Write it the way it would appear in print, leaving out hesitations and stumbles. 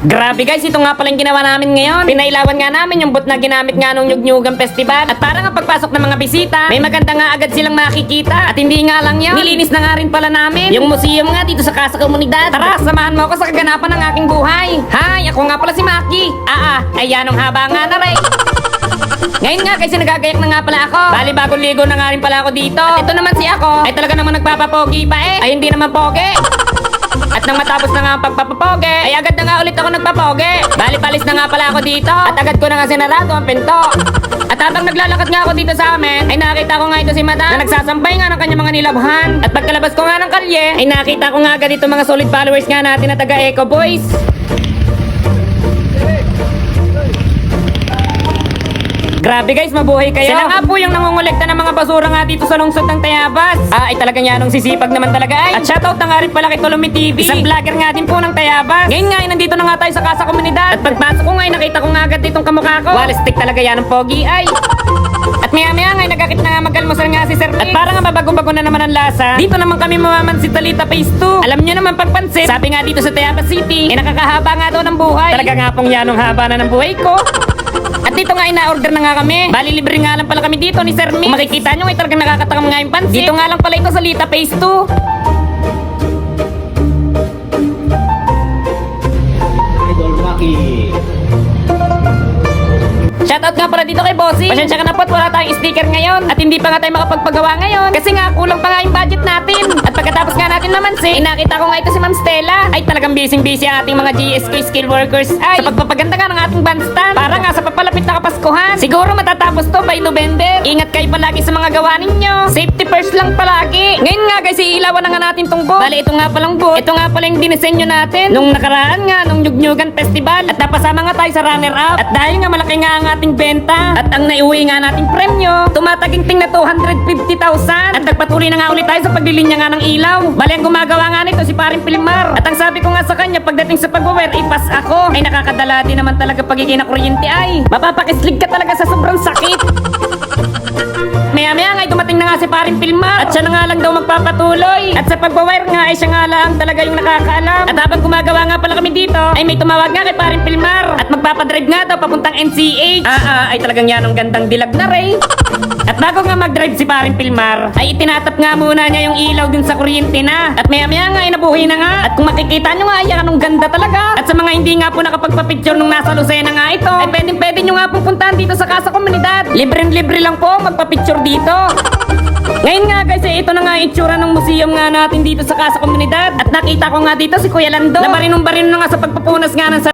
Grabe guys, ito nga pala yung ginawa namin ngayon. Pinailawan nga namin yung booth na ginamit nga nung Nyug-Nyugan Festival. At para nga pagpasok ng mga bisita, may maganda nga agad silang makikita. At hindi nga lang yun, nilinis na nga rin pala namin yung museum nga dito sa Casa Komunidad. Tara, samahan mo ako sa kaganapan ng aking buhay. Hi, ako nga pala si Maki. Ayan ang haba nga na rin. Ngayon nga kasi nagagayak na nga pala ako. Bali bagong ligo na nga rin pala ako dito. At ito naman si ako ay talaga naman nagpapapogi pa eh. Ay hindi naman pogi. At nang matapos na nga ang pagpapapoge, ay agad na nga ulit ako nagpapoge. Bali palis na nga pala ako dito. At agad ko na nga sinarado ang pinto. At habang naglalakad nga ako dito sa amin, ay nakita ko nga ito si Madam na nagsasampay nga ng kanyang mga nilabhan. At pagkalabas ko nga ng kalye, ay nakita ko nga agad ito mga solid followers nga natin na taga Eco Boys. Grabe guys, mabuhay kayo. Sila nga po yung nangongolekta ng mga basura nga dito sa lungsod ng Tayabas. Ay talagang yan, sisipag naman talaga ay. At shoutout na nga rin pala kay Tolomi TV, isang vlogger nga din po ng Tayabas. Ngayon nga ay nandito na nga tayo sa Casa Komunidad. At pagpasok ko nga ay nakita ko nga agad ditong kamukha ko. Walistik talaga yan ng pogi ay. At maya-maya nga ay nagakit na nga mag-almusal nga si Sir Nick. At para nga mabago-bago na naman ang lasa, dito naman kami mamaman si Talita Phase 2. Alam nyo naman pagpansin, sabi nga dito sa Tayabas City, ay nakakahaba nga daw ng buhay. Talaga nga pong yan ang haba na ng buhay ko. At dito nga ina-order na nga kami. Bali libre nga lang pala kami dito ni Sir Nick. Kung makikita nyo ay talagang nakakatakam nga yung pansit. Dito nga lang pala ito sa Lita Phase 2. Idol Rocky. Shoutout nga pala dito kay Bossy. Pasensya ka na po at wala tayong sticker ngayon. At hindi pa nga tayo makapagpagawa ngayon. Kasi nga kulang pa nga yung budget natin. At pagkatapos nga natin naman nakita ko nga ito si Ma'am Stella. Ay talagang busy ang ating mga GSK skill workers. Ay sa pagpapaganda nga ng ating bandstand. Para nga sa papalapit na Kapaskuhan. Siguro matatapos to by November. Ingat kayo palagi sa mga gawa ninyo. Safety first lang palagi. Ngayon nga guys, iilawan na nga natin tong booth. Bali ito nga palang booth. Ito nga pala yung dinisenyo natin nung nakaraan nga nung Nyug-Nyugan Festival. At napasama nga tayo sa runner up. At dahil nga malaki nga ang ating benta at ang naiuwi nga nating premyo, tumataginting na 250,000. At nagpatuloy na nga ulit tayo sa paglilinya nga ng ilaw. Bali ang gumagawa nga nito si Paring Pilmar. At ang sabi ko nga sa kanya pagdating sa pag-wear, ipas ako. Ay nakakadala din naman talaga pagiging na kuryente ay. Mapapakislig ka talaga sa sobrang sakit. Maya-maya nga ay dumating na nga si Paring Pilmar. At siya na nga lang daw magpapatuloy. At sa pag-wire nga ay siya nga lang talaga yung nakakaalam. At habang gumagawa nga pala kami dito, ay may tumawag nga kay Paring Pilmar. At magpapadrive nga daw papuntang NCH. Ay talagang yan ang gandang dilag na rin. At bago nga mag-drive si Paring Pilmar, ay itinatap nga muna niya yung ilaw din sa kuryente na. At maya-maya nga ay nabuhay na nga. At kung makikita nyo nga, ay anong ganda talaga. At sa mga hindi nga po nakapagpa-picture nung nasa Lucena nga ito, ay pwede nyo nga pong puntahan dito sa Casa Komunidad. Libre lang po magpa-picture dito. Ngayon nga guys, ito na nga yung itsura ng museum nga natin dito sa Casa Komunidad. At nakita ko nga dito si Kuya Lando na barinong-barino na nga sa pagpapunas nga ng